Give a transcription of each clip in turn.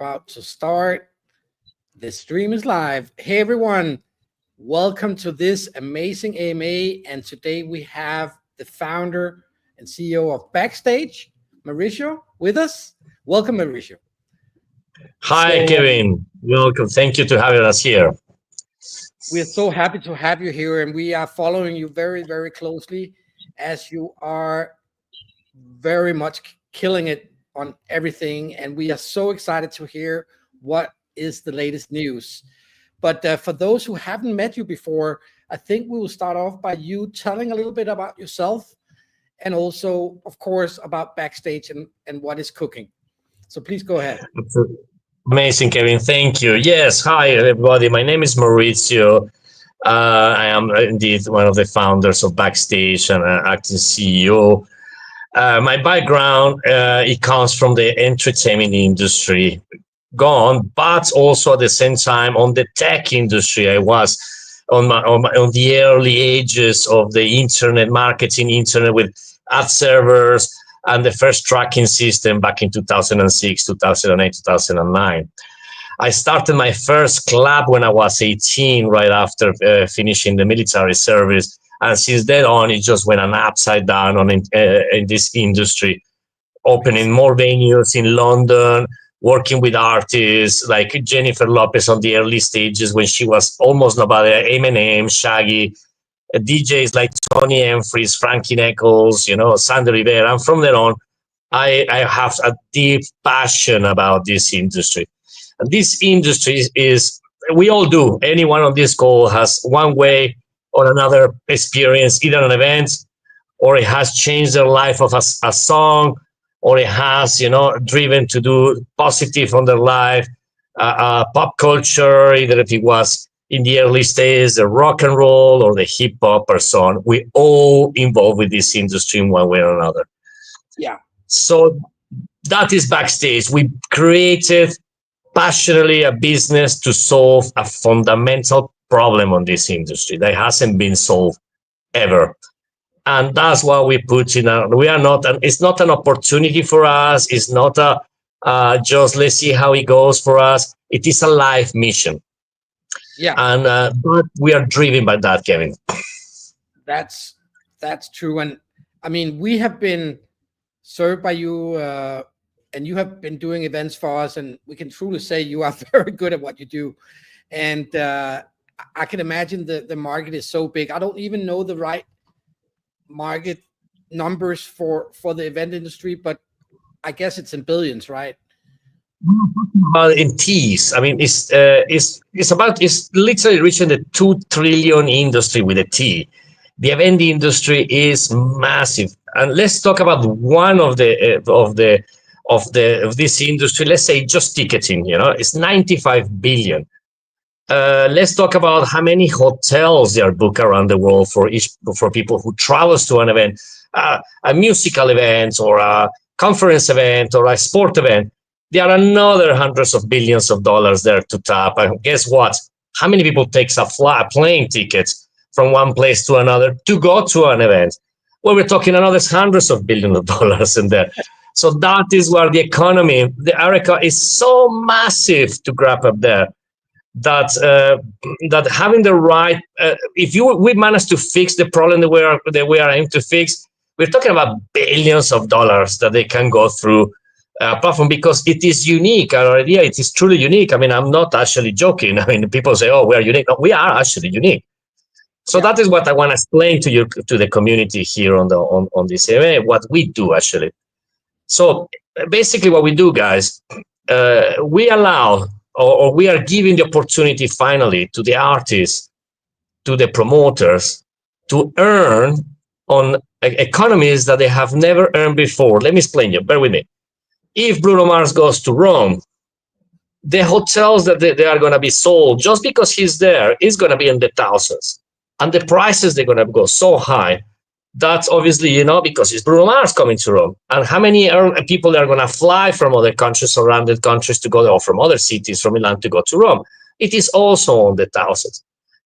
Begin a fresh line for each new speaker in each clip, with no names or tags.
about to start. The stream is live. Hey, everyone. Welcome to this amazing AMA. And today we have the founder and CEO of Backstage, Mauricio, with us. Welcome, Mauricio.
Hi, Kevin. Welcome. Thank you to having us here.
We're so happy to have you here, and we are following you very, very closely as you are very much killing it on everything. And we are so excited to hear what is the latest news. But for those who haven't met you before, I think we will start off by you telling a little bit about yourself and also, of course, about Backstage and what is cooking. So please go ahead.
Amazing, Kevin. Thank you. Yes. Hi, everybody. My name is Mauricio. I am indeed one of the founders of Backstage and acting CEO. My background, it comes from the entertainment industry, but also at the same time on the tech industry. I was on the early ages of the internet marketing, internet with ad servers, and the first tracking system back in 2006, 2008, 2009. I started my first club when I was 18, right after finishing the military service. And since then on, it just went an upside down in this industry, opening more venues in London, working with artists like Jennifer Lopez on the early stages when she was almost nobody, Eminem, Shaggy, DJs like Tony Humphries, Frankie Knuckles, Sandy Rivera. And from then on, I have a deep passion about this industry. And this industry is, we all do. Anyone on this call has one way or another experience, either an event, or it has changed their life of a song, or it has, driven to do positive on their life, pop culture, either if it was in the early stages, the rock and roll or the hip hop or so on. We all involved with this industry in one way or another.
Yeah.
So that is Backstage. We created passionately a business to solve a fundamental problem on this industry that hasn't been solved ever. And that's what we put in. It's not an opportunity for us. It's not just let's see how it goes for us. It is a life mission.
Yeah.
And but we are driven by that, Kevin.
That's true. And I mean, we have been served by you, and you have been doing events for us, and we can truly say you are very good at what you do. And I can imagine the market is so big. I don't even know the right market numbers for the event industry, but I guess it's in billions, right?
In T's, I mean, it's literally reaching the 2 trillion industry with a T. The event industry is massive, and let's talk about one of this industry. Let's say just ticketing. It's 95 billion. Let's talk about how many hotels they are booked around the world for people who travels to an event, a musical event or a conference event or a sport event. There are another hundreds of billions of dollars there to tap. And guess what? How many people takes a plane ticket from one place to another to go to an event? Well, we're talking another hundreds of billions of dollars in there. So that is where the economy, the America is so massive to grab up there. That having the right, we manage to fix the problem that we are aiming to fix, we're talking about billions of dollars that they can go through platform because it is unique. Our idea, it is truly unique. I mean, I'm not actually joking. I mean, people say, "Oh, we are unique." No, we are actually unique. So that is what I want to explain to the community here on this area, what we do actually. So basically, what we do, guys, we allow. Or we are giving the opportunity finally to the artists, to the promoters, to earn on economies that they have never earned before. Let me explain you. Bear with me. If Bruno Mars goes to Rome, the hotels that they are going to be sold just because he's there is going to be in the thousands, and the prices they're going to go so high. That's obviously, because it's Bruno Mars coming to Rome. And how many people are going to fly from other countries, surrounded countries to go there, or from other cities, from Milan to go to Rome? It is also on the thousands.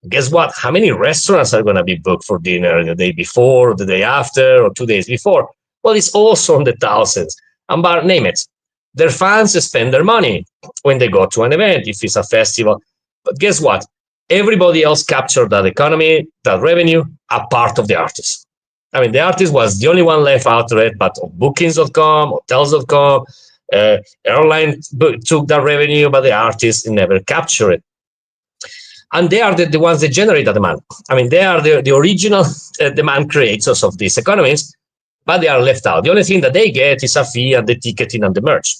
Guess what? How many restaurants are going to be booked for dinner the day before, or the day after, or 2 days before? Well, it's also on the thousands. And name it. Their fans spend their money when they go to an event, if it's a festival. But guess what? Everybody else captured that economy, that revenue, apart of the artist. I mean, the artist was the only one left out of it, but bookings.com, hotels.com, airline took that revenue, but the artist never captured it. And they are the ones that generate the demand. I mean, they are the original demand creators of these economies, but they are left out. The only thing that they get is a fee and the ticketing and the merch.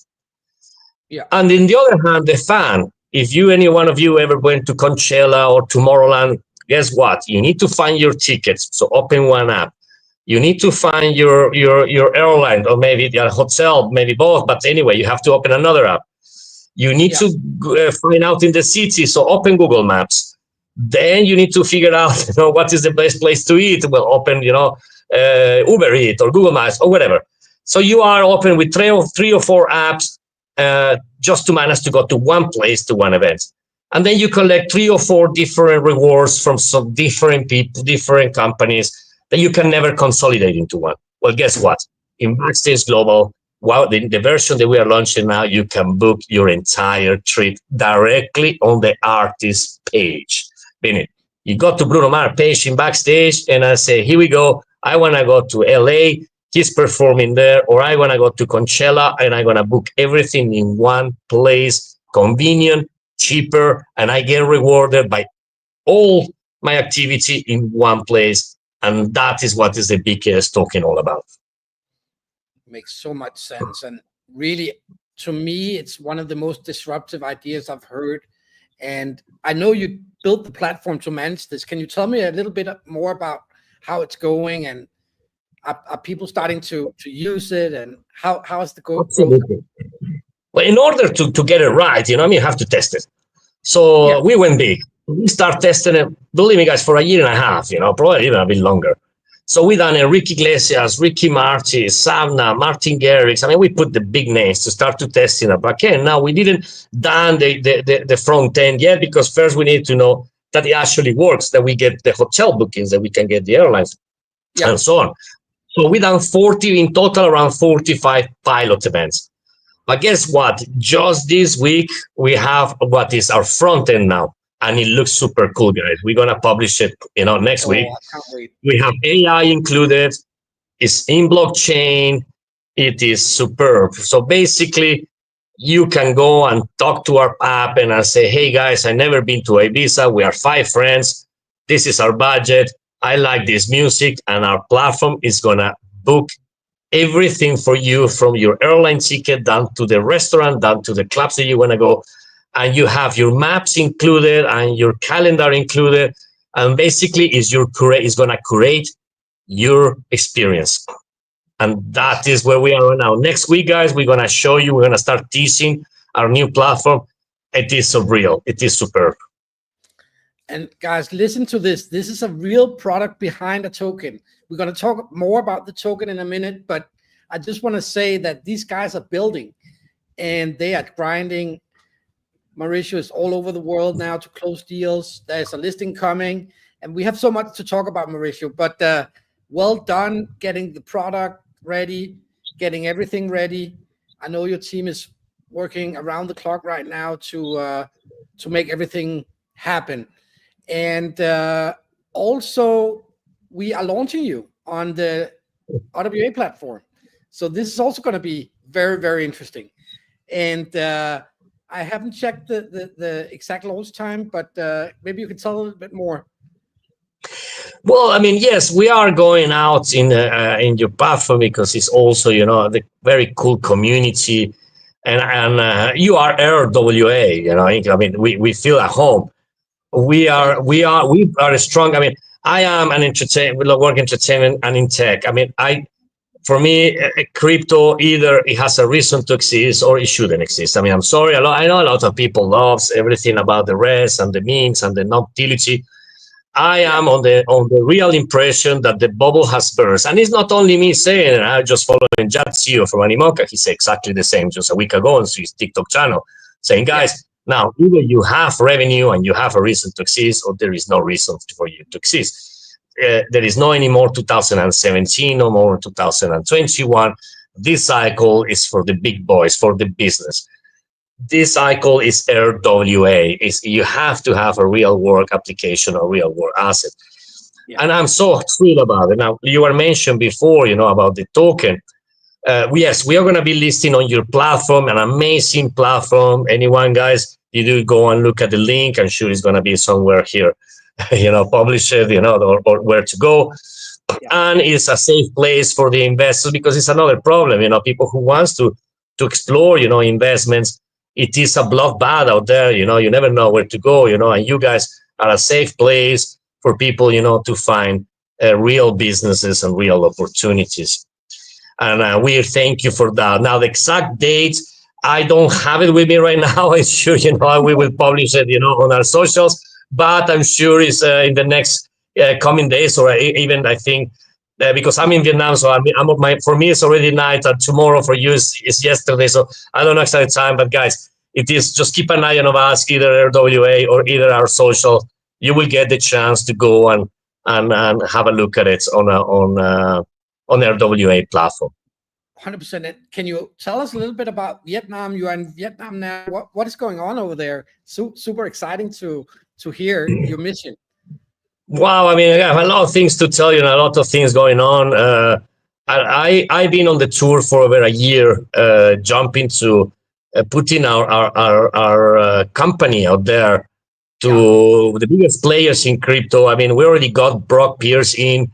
Yeah.
And on the other hand, the fan, if any one of you ever went to Coachella or Tomorrowland, guess what? You need to find your tickets. So open one app. You need to find your airline or maybe your hotel, maybe both. But anyway, you have to open another app. You need to find out in the city. So open Google Maps. Then you need to figure out, what is the best place to eat. Well, open, Uber Eats or Google Maps or whatever. So you are open with three or four apps just to manage to go to one place, to one event. And then you collect 3 or 4 different rewards from some different people, different companies that you can never consolidate into one. Well, guess what? In Backstage Global, the version that we are launching now, you can book your entire trip directly on the artist page. Meaning, you go to Bruno Mars page in Backstage, and I say, here we go. I want to go to LA. He's performing there, or I want to go to Coachella, and I'm going to book everything in one place, convenient, cheaper, and I get rewarded by all my activity in one place. And that is what is the BKS token all about.
Makes so much sense. And really, to me, it's one of the most disruptive ideas I've heard. And I know you built the platform to manage this. Can you tell me a little bit more about how it's going, and are people starting to use it, and how is the growth?
Absolutely. Well, in order to get it right, you have to test it. So we went big. We start testing it, believe me, guys, for a year and a half, probably even a bit longer. So we done Enrique Iglesias, Ricky Martin, Savna, Martin Garrix. I mean, we put the big names to start to test in a backend. Now, we didn't done the front end yet, because first we need to know that it actually works, that we get the hotel bookings, that we can get the airlines, and so on. So we done 40 in total, around 45 pilot events. But guess what? Just this week, we have what is our front end now. And it looks super cool, guys. We're going to publish it, next week.
I can't wait.
We have AI included. It's in blockchain. It is superb. So basically, you can go and talk to our app and I say, hey, guys, I've never been to Ibiza. We are 5 friends. This is our budget. I like this music. And our platform is going to book everything for you, from your airline ticket down to the restaurant, down to the clubs that you want to go. And you have your maps included and your calendar included. And basically, is going to curate your experience. And that is where we are now. Next week, guys, we're going to show you, we're going to start teasing our new platform. It is so real. It is superb.
And guys, listen to this. This is a real product behind a token. We're going to talk more about the token in a minute, but I just want to say that these guys are building and they are grinding. Mauricio is all over the world now to close deals. There's a listing coming, and we have so much to talk about, Mauricio, but well done getting the product ready, getting everything ready. I know your team is working around the clock right now to make everything happen. And also, we are launching you on the RWA platform. So this is also going to be very, very interesting. And I haven't checked the exact launch time, but maybe you could tell a little bit more.
Well, I mean, yes, we are going out in your platform because it's also, the very cool community, and you are RWA. I mean, we feel at home. We are strong. I mean, I am an entertainment. We work entertainment and in tech. I mean, for me, crypto, either it has a reason to exist or it shouldn't exist. I mean, I'm sorry. I know a lot of people loves everything about the rest and the memes and the non-utility. I am on the real impression that the bubble has burst. And it's not only me saying it. I just following Jad CEO from Animoca. He said exactly the same just a week ago on his TikTok channel, saying, guys, now either you have revenue and you have a reason to exist, or there is no reason for you to exist. There is no anymore 2017, no more 2021. This cycle is for the big boys, for the business. This cycle is RWA. Is you have to have a real work application or real work asset.
Yeah.
And I'm so thrilled about it. Now, you were mentioned before, about the token. Yes, we are going to be listing on your platform, an amazing platform. Anyone, guys, you do go and look at the link. I'm sure it's going to be somewhere here, publish it, or where to go. Yeah. And it's a safe place for the investors, because it's another problem, people who wants to explore, investments. It is a blockbuster out there, you never know where to go, and you guys are a safe place for people, to find real businesses and real opportunities. And we thank you for that. Now, the exact date, I don't have it with me right now. I'm sure, we will publish it, on our socials, but I'm sure it's in the next coming days, or even, I think, because I'm in Vietnam, so for me, it's already night, and tomorrow for you is yesterday. So I don't know exact time, but guys, it is, just keep an eye on us, either RWA or either our social. You will get the chance to go and have a look at it on their RWA platform.
100%. Can you tell us a little bit about Vietnam? You are in Vietnam now. What is going on over there? Super exciting to hear your mission.
Wow, I mean, I have a lot of things to tell you, and a lot of things going on. I've been on the tour for over a year, jumping to putting our company out there to the biggest players in crypto. I mean, we already got Brock Pierce in.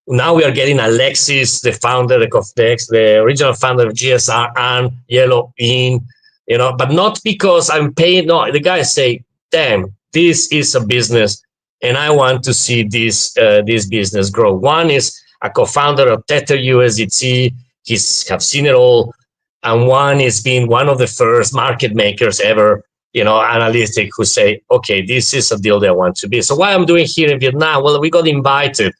Now we are getting Alexis, the founder of the original founder of GSR, and Yellow in, but not because I'm paying. No, the guys say, damn, this is a business, and I want to see this business grow. One is a co-founder of Tether USDT. Have seen it all. And one is being one of the first market makers ever, analytic, who say, okay, this is a deal that I want to be. So what I'm doing here in Vietnam, well, we got invited,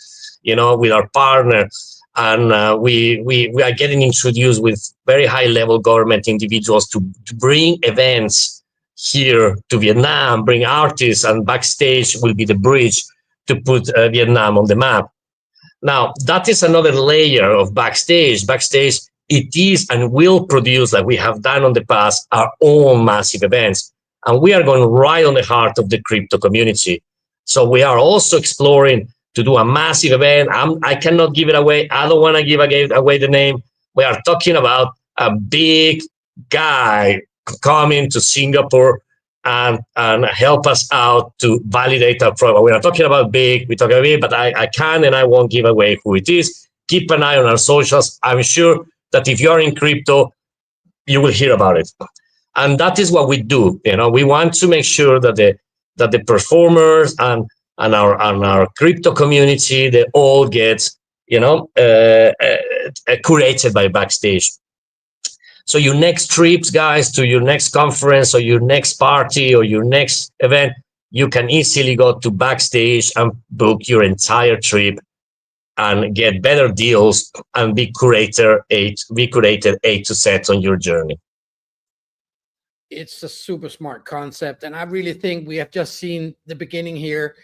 with our partner, and we are getting introduced with very high level government individuals to bring events here to Vietnam, bring artists, and Backstage will be the bridge to put Vietnam on the map. Now, that is another layer of Backstage. Backstage, it is and will produce, like we have done in the past, our own massive events. And we are going right on the heart of the crypto community. So we are also exploring to do a massive event. I cannot give it away. I don't want to give away the name. We are talking about a big guy coming to Singapore and help us out to validate our product. We are talking about big, we talk about big, but I can and I won't give away who it is. Keep an eye on our socials. I'm sure that if you're in crypto, you will hear about it. And that is what we do. We want to make sure that the performers and our crypto community, they all get, curated by Backstage. So your next trips, guys, to your next conference or your next party or your next event, you can easily go to Backstage and book your entire trip and get better deals and be curated A to Z on your journey.
It's a super smart concept, and I really think we have just seen the beginning here.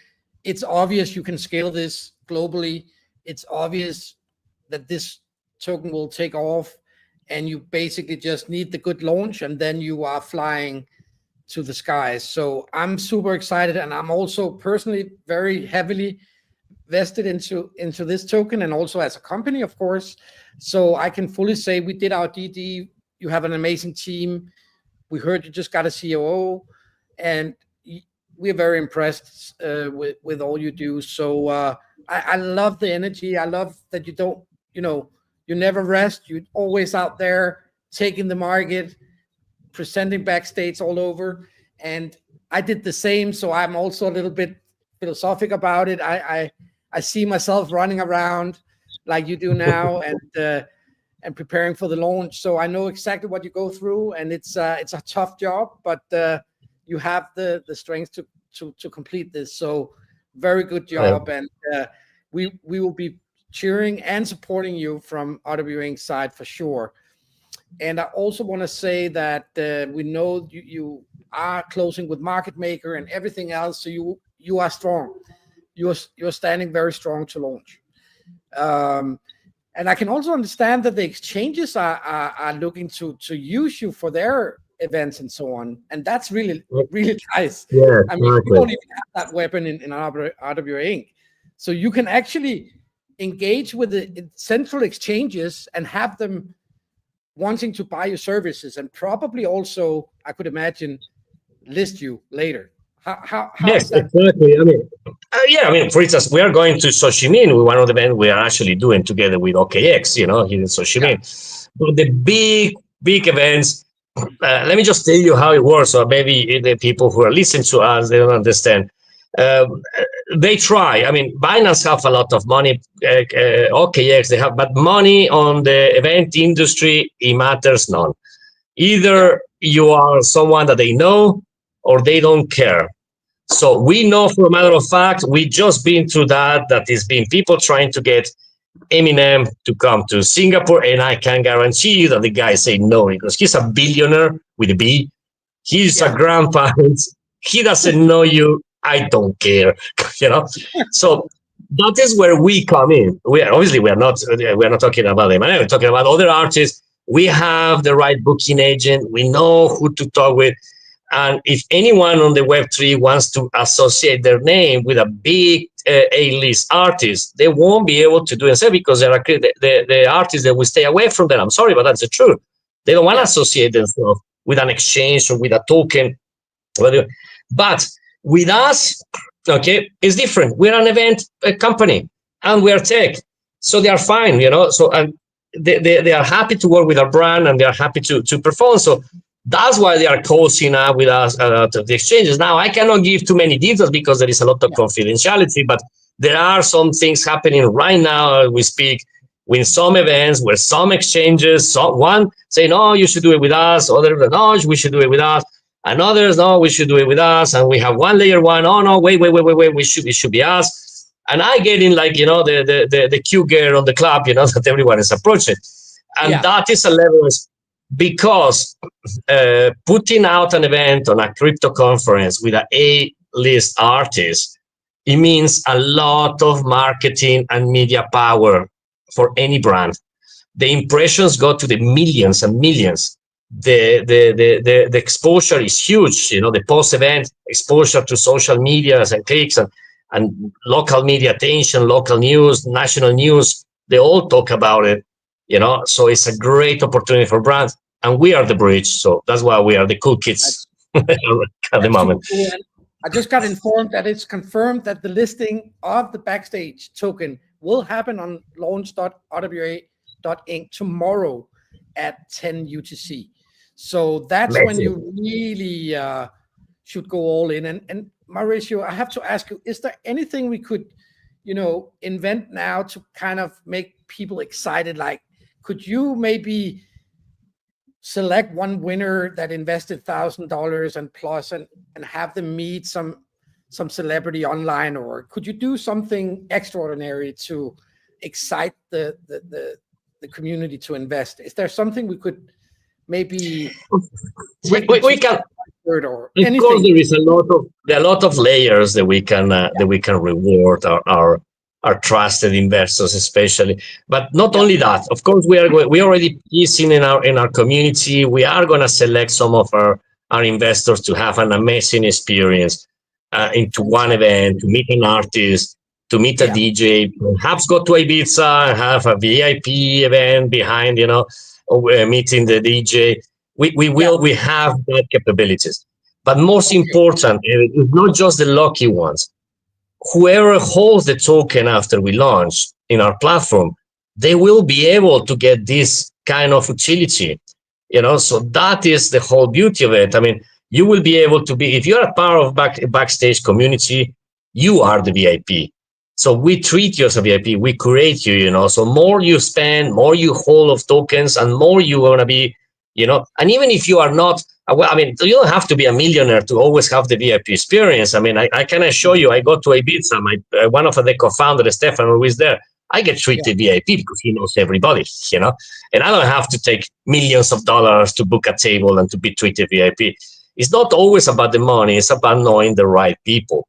It's obvious you can scale this globally. It's obvious that this token will take off, and you basically just need the good launch, and then you are flying to the skies. So I'm super excited, and I'm also personally very heavily vested into this token, and also as a company, of course. So I can fully say we did our DD. You have an amazing team. We heard you just got a COO, and we're very impressed with all you do. So I love the energy. I love that you don't, you never rest. You're always out there taking the market, presenting Backstage all over. And I did the same. So I'm also a little bit philosophic about it. I see myself running around like you do now, and preparing for the launch. So I know exactly what you go through, and it's a tough job, but you have the strength to complete this. So very good job. And we will be cheering and supporting you from RWA Inc side for sure. And I also want to say that we know you are closing with market maker and everything else. So you are strong. You're standing very strong to launch. And I can also understand that the exchanges are looking to use you for their events and so on. And that's really, really nice.
Yeah,
I mean, we
exactly.
don't even have that weapon in RWA Inc. So you can actually engage with the central exchanges and have them wanting to buy your services, and probably also, I could imagine, list you later. How
Yes,
is that?
exactly. I mean, yeah, I mean, for instance, we are going to Sochimin with one of the events we are actually doing together with OKX, here in
Yeah,
Sochimin. But the big events, let me just tell you how it works. So maybe the people who are listening to us, they don't understand. Um, they try. I mean, Binance have a lot of money. OKX they have, but money on the event industry, it matters none.
yeah,
Either you are someone that they know or they don't care. So we know, for a matter of fact, we just been through that. That is been people trying to get Eminem to come to Singapore, and I can guarantee you that the guy say no because he's a billionaire with a B. He's a
yeah,
grandparent. He doesn't know you. I don't care, you know. So that is where we come in. We are, obviously we are not talking about Eminem. We're talking about other artists. We have the right booking agent. We know who to talk with. And if anyone on the Web3 wants to associate their name with a big A-list artist, they won't be able to do it because the artists that will stay away from them. I'm sorry, but that's the truth. They don't want to
yeah,
associate themselves with an exchange or with a token. But with us, okay, it's different. We're an event company and we are tech. So they are fine. So they are happy to work with our brand and they are happy to perform. So that's why they are cozying up with us to the exchanges. Now, I cannot give too many details because there is a lot of
yeah,
confidentiality, but there are some things happening right now as we speak with some events where some exchanges, one say, no, you should do it with us. Others, no, we should do it with us. And others, no, we should do it with us. And we have one layer one, oh, no, wait, it should be us. And I get in like, the cute girl on the club, that everyone is approaching. And
yeah,
that is a level because putting out an event on a crypto conference with an A-list artist, it means a lot of marketing and media power for any brand. The impressions go to the millions and millions. The exposure is huge. The post-event exposure to social medias and clicks and local media attention, local news, national news, they all talk about it. So it's a great opportunity for brands. And we are the bridge. So that's why we are the cool kids at the
that's super
moment.
cool. And I just got informed that it's confirmed that the listing of the Backstage token will happen on launch.rwa.inc tomorrow at 10 UTC. So that's when
Amazing.
you really should go all in. And Mauricio, I have to ask you, is there anything we could, invent now to kind of make people excited? Like, could you maybe select one winner that invested $1,000 and plus and have them meet some celebrity online, or could you do something extraordinary to excite the community to invest? Is there something we could maybe take them
We
to
can.
or
Of course,
anything?
there are a lot of layers that we can reward our trusted investors, especially. But not
Yeah,
only that, of course, we already piecing in our community. We are going to select some of our investors to have an amazing experience into one
fantastic.
event, to meet an artist, to meet a
Yeah,
DJ, perhaps go to Ibiza and have a VIP event behind, meeting the DJ.
yeah,
We have that capabilities. But most
okay,
important, it's not just the lucky ones. Whoever holds the token after we launch in our platform, they will be able to get this kind of utility. So that is the whole beauty of it. I mean, you will be able to be, if you're a part of Backstage community, you are the VIP. So we treat you as a VIP, we curate you. So more you spend, more you hold of tokens, and more you want to be, and even if you are not, well, I mean, you don't have to be a millionaire to always have the VIP experience. I mean, I can assure you, I go to Ibiza, one of the co-founders, Stefan, who is there, I get
yeah,
treated VIP because he knows everybody. And I don't have to take millions of dollars to book a table and to be treated VIP. It's not always about the money, it's about knowing the right people.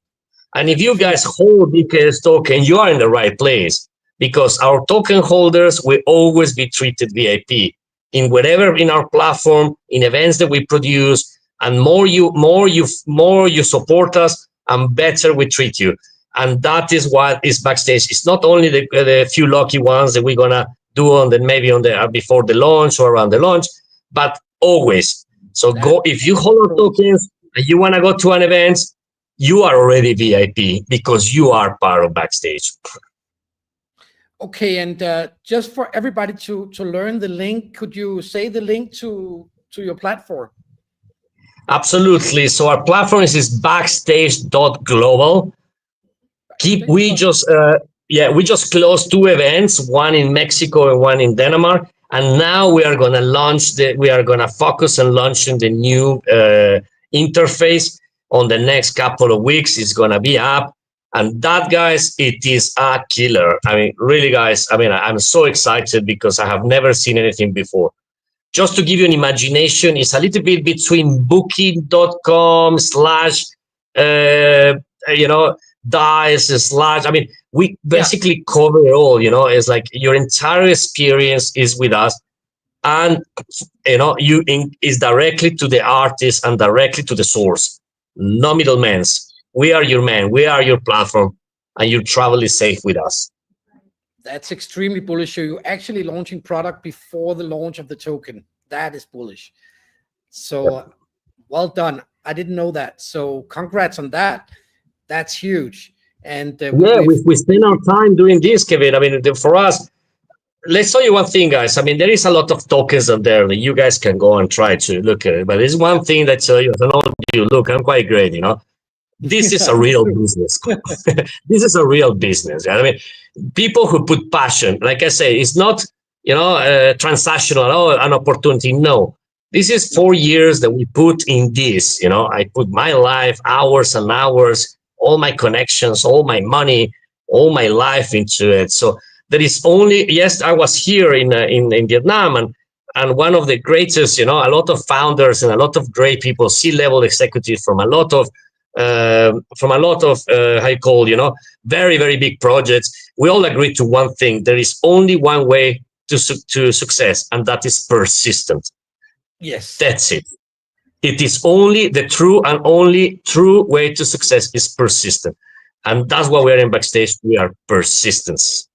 And if
that's
you
true.
guys hold BKS token, you are in the right place because our token holders will always be treated VIP in whatever in our platform, in events that we produce, and more you support us, and better we treat you. And that is what is Backstage. It's not only the few lucky ones that we're gonna do maybe on the before the launch or around the launch, but always. So go if you hold our tokens and you wanna go to an event, you are already VIP because you are part of Backstage.
Okay, and just for everybody to learn the link, could you say the link to your platform?
Absolutely. So our platform is backstage.global. We just closed 2 events, one in Mexico and one in Denmark, and now we are going to focus on launching the new interface on the next couple of weeks. It's going to be up, and that, guys, it is a killer. I mean, really, guys, I mean, I'm so excited because I have never seen anything before. Just to give you an imagination, it's a little bit between booking.com / dice / I mean, we basically cover it all. It's like your entire experience is with us, and is directly to the artist and directly to the source. No middlemen. We are your man. We are your platform, and your travel is safe with us.
That's extremely bullish. So you're actually launching product before the launch of the token. That is bullish. So well done. I didn't know that. So congrats on that. That's huge. And
we spend our time doing this, Kevin. I mean, for us, let's tell you one thing, guys. I mean, there is a lot of tokens out there that you guys can go and try to look at it. But there's one thing that tell you, I don't know you, look, I'm quite great, This is a real business. This is a real business. I mean, people who put passion, like I say, it's not, transactional, an opportunity. No, this is 4 years that we put in this. I put my life, hours and hours, all my connections, all my money, all my life into it. So there is only, yes, I was here in Vietnam, and one of the greatest, a lot of founders and a lot of great people, C-level executives from a lot of very, very big projects. We all agree to one thing: there is only one way to success, and that is persistent.
Yes,
that's it. It is only the only true way to success is persistent, and that's why we're in Backstage. We are persistence,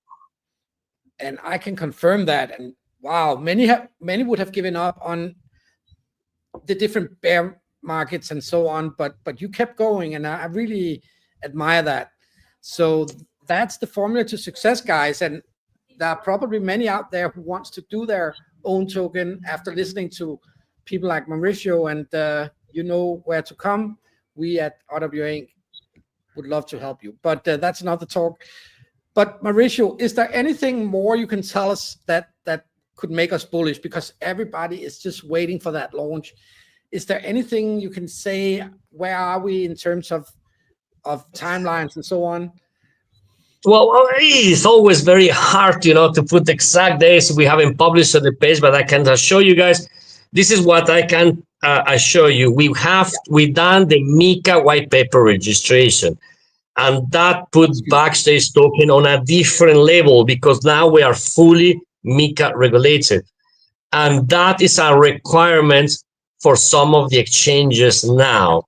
and I can confirm that. And wow, many would have given up on the different bear markets and so on, but you kept going, and I really admire that. So that's the formula to success, guys. And there are probably many out there who wants to do their own token after listening to people like Mauricio, and you know where to come. We at RWA Inc. would love to help you, but that's another talk. But Mauricio, is there anything more you can tell us that could make us bullish? Because everybody is just waiting for that launch. Is there anything you can say? Where are we in terms of timelines and so on?
Well, it's always very hard, to put the exact days. We haven't published on the page, but I can assure you guys, this is what I can assure you. We done the MiCA white paper registration, and that puts Backstage token on a different level because now we are fully MiCA regulated, and that is a requirement for some of the exchanges now.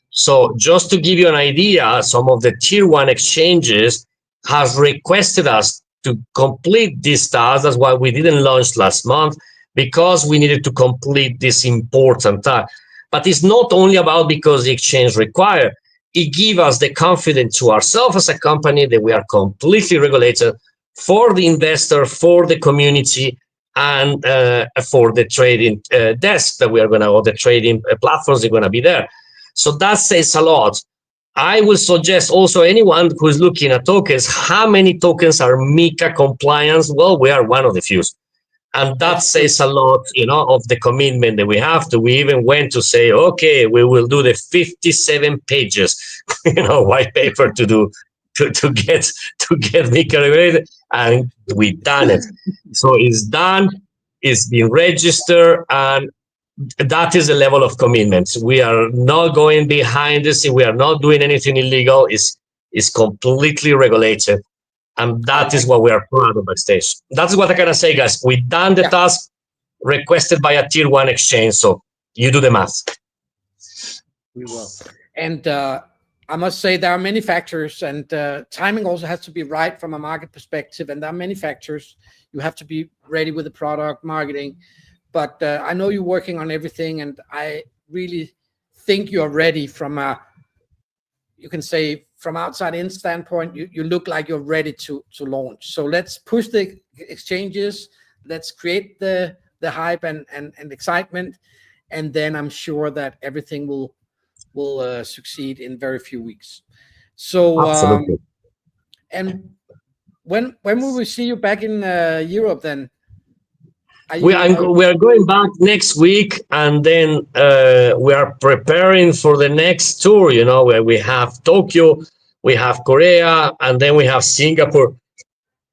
So just to give you an idea, some of the tier 1 exchanges have requested us to complete this task. That's why we didn't launch last month, because we needed to complete this important task. But it's not only about because the exchange require. It gives us the confidence to ourselves as a company that we are completely regulated for the investor, for the community, and for the trading desk that we are going to, or the trading platforms are going to be there. So that says a lot. I will suggest also anyone who is looking at tokens, how many tokens are MiCA compliant? Well, we are one of the few. And that says a lot, of the commitment that we have to. We even went to say, okay, we will do the 57 pages, white paper to get MiCA regulated, and we done it. So it's done, it's been registered, and that is the level of commitment. We are not going behind the scene. We are not doing anything illegal. It's completely regulated. And
I
that is
like
what we are proud of Backstage. That's what I can say, guys. We done the
Yeah,
task requested by a tier one exchange. So you do the math.
we will. And I must say there are many factors, and timing also has to be right from a market perspective. And there are many factors. You have to be ready with the product, marketing. But I know you're working on everything, and I really think you're ready from a, you can say, from outside in standpoint. You look like you're ready to launch. So let's push the exchanges. Let's create the hype and excitement, and then I'm sure that everything will succeed in very few weeks. So
Absolutely.
and when will we see you back in Europe then? Are
We
you
we are going back next week, and then we are preparing for the next tour. You know, where we have Tokyo, we have Korea, and then we have Singapore.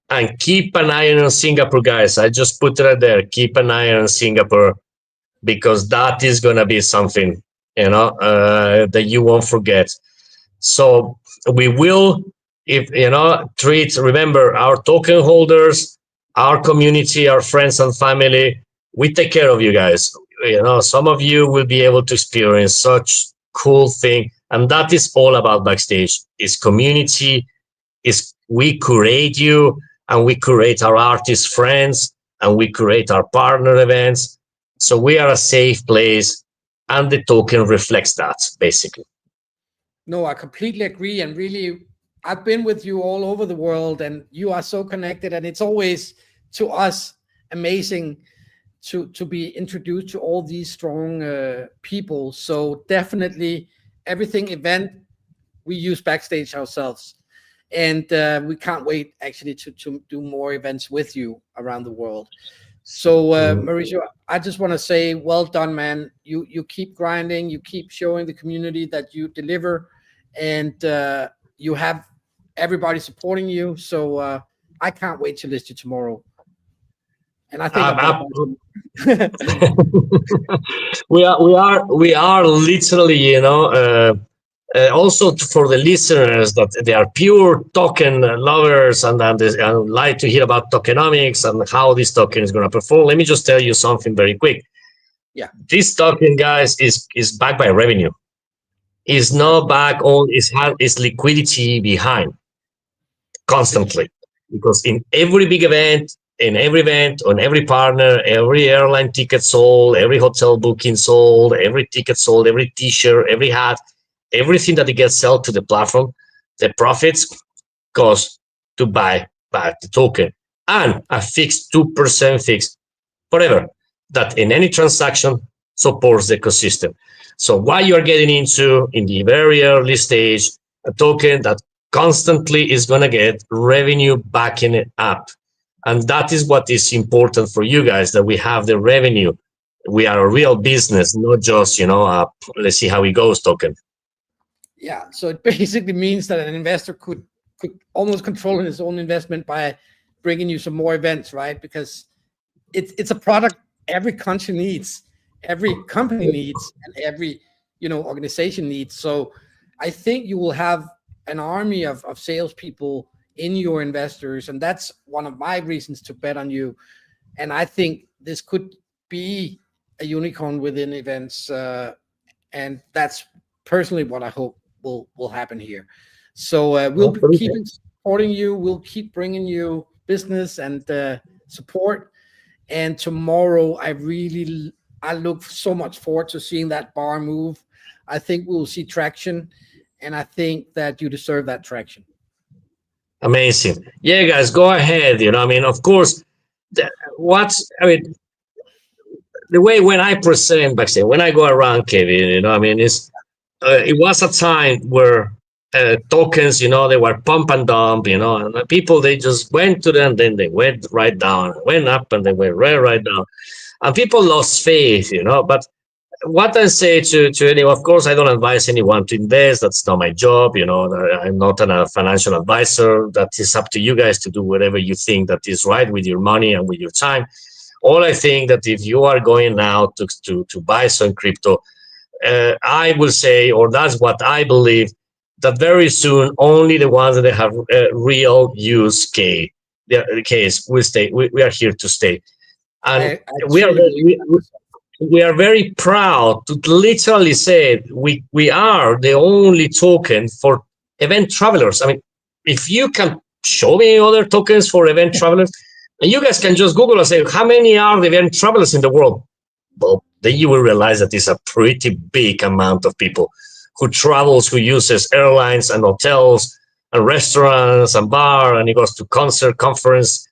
And keep an eye on Singapore, guys. I just put it right there. Keep an eye on Singapore, because that is gonna be something, that you won't forget. So we will, if treat. Remember, our token holders, our community, our friends and family. We take care of you guys. Some of you will be able to experience such cool thing, and that is all about Backstage. Is community. Is we curate you, and we curate our artist friends, and we curate our partner events. So we are a safe place, and the token reflects that basically.
No, I completely agree. And really, I've been with you all over the world, and you are so connected. And it's always, to us, amazing to be introduced to all these strong people. So definitely, everything event we use Backstage ourselves, and we can't wait actually to do more events with you around the world. So Mauricio, I just want to say, well done, man. You keep grinding, you keep showing the community that you deliver, and you have everybody supporting you. So I can't wait to list you tomorrow. And I think I'm gonna buy some.
We are literally, also for the listeners that they are pure token lovers, and like to hear about tokenomics and how this token is going to perform. Let me just tell you something very quick.
Yeah,
This token, guys, is backed by revenue. Is not back on is liquidity behind constantly, because in every event, on every partner, every airline ticket sold, every hotel booking sold, every ticket sold, every t-shirt, every hat, everything that it gets sold to the platform, the profits goes to buy back the token, and a fixed 2% fixed forever, that in any transaction supports the ecosystem. So what you are getting into in the very early stage, a token that constantly is going to get revenue backing it up. And that is what is important for you guys, that we have the revenue. We are a real business, not just, let's see how it goes token.
yeah. So it basically means that an investor could almost control his own investment by bringing you some more events, right? Because it's a product every country needs, every company needs, and every organization needs. So I think you will have an army of salespeople in your investors, and that's one of my reasons to bet on you. And I think this could be a unicorn within events, and that's personally what I hope will happen here. So we'll keep supporting you. We'll keep bringing you business and support. And tomorrow, I look so much forward to seeing that bar move. I think we'll see traction, and I think that you deserve that traction.
Amazing. Yeah, guys, go ahead. Of course, the way when I present Backstage, when I go around, Kevin, it was a time where tokens, they were pump and dump, and the people, they just went to them, then they went right down, went up, and they went right down. And people lost faith, but what I say to anyone, of course, I don't advise anyone to invest. That's not my job. I'm not a financial advisor. That is up to you guys to do whatever you think that is right with your money and with your time. All I think that if you are going now to buy some crypto, I will say, or that's what I believe, that very soon only the ones that have real use case will stay. We are here to stay, and
I
we are
truly believe that.
we are very proud to literally say we are the only token for event travelers. I mean, if you can show me other tokens for event travelers, and you guys can just Google and say how many are the event travelers in the world. Well, then you will realize that it's a pretty big amount of people who travels, who uses airlines and hotels and restaurants and bar, and he goes to concert, conference,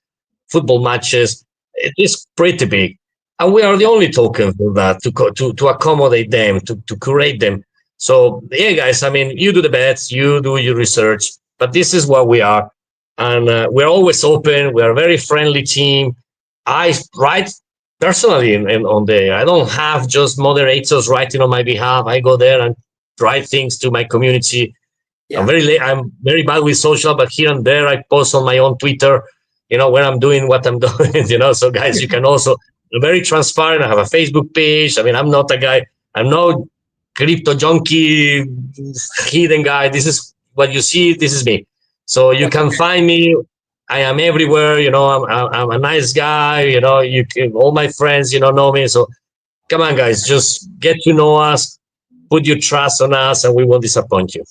football matches. It is pretty big, and we are the
Yeah,
only token for that to accommodate them, to curate them. So yeah, guys, I mean, you do the bets, you do your research, but this is what we are, and we're always open. We're a very friendly team. I write personally on the. I don't have just moderators writing on my behalf. I go there and write things to my community.
yeah,
I'm very bad with social, but here and there I post on my own Twitter, where I'm doing what I'm doing, So guys, you can also, I'm very transparent. I have a Facebook page. I mean, I'm not a guy, I'm no crypto junkie, hidden guy. This is what you see. This is me. So you
once
can
again,
find me. I am everywhere. I'm a nice guy. All my friends, know me. So come on, guys, just get to know us, put your trust on us, and we won't disappoint you.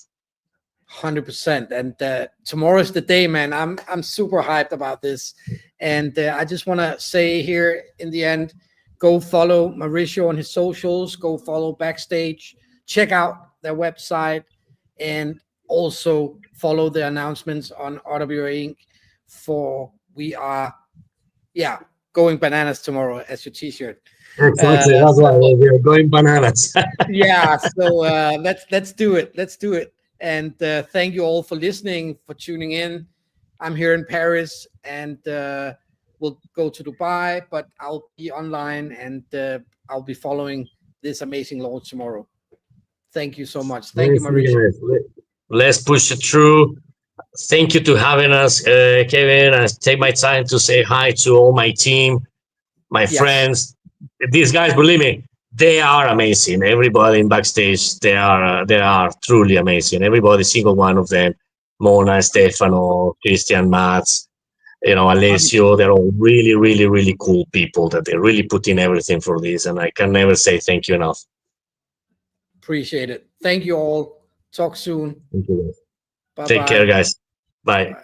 100%. And tomorrow's the day, man. I'm super hyped about this, and I just want to say here in the end, go follow Mauricio on his socials. Go follow Backstage. Check out their website, and also follow the announcements on RWA Inc. For we are, yeah, going bananas tomorrow as your T-shirt.
Exactly. That's why
So
we are going bananas.
yeah, so let's do it. Let's do it. And thank you all for listening, for tuning in. I'm here in Paris, and we'll go to Dubai, but I'll be online, and I'll be following this amazing launch tomorrow. Thank you so much. Thank you,
Listen,
Mauricio.
guys, let's push it through. Thank you to having us, Kevin. I take my time to say hi to all my team, my
Yes,
friends. These guys, believe me, they are amazing. Everybody in Backstage, they are truly amazing. Everybody, single one of them, Mona, Stefano, Christian, Mats, Alessio,
100%.
they're all really, really, really cool people that they really put in everything for this. And I can never say thank you enough.
Appreciate it. Thank you all. Talk soon.
Thank you.
Bye
Take care,
bye.
guys. Bye.
Bye.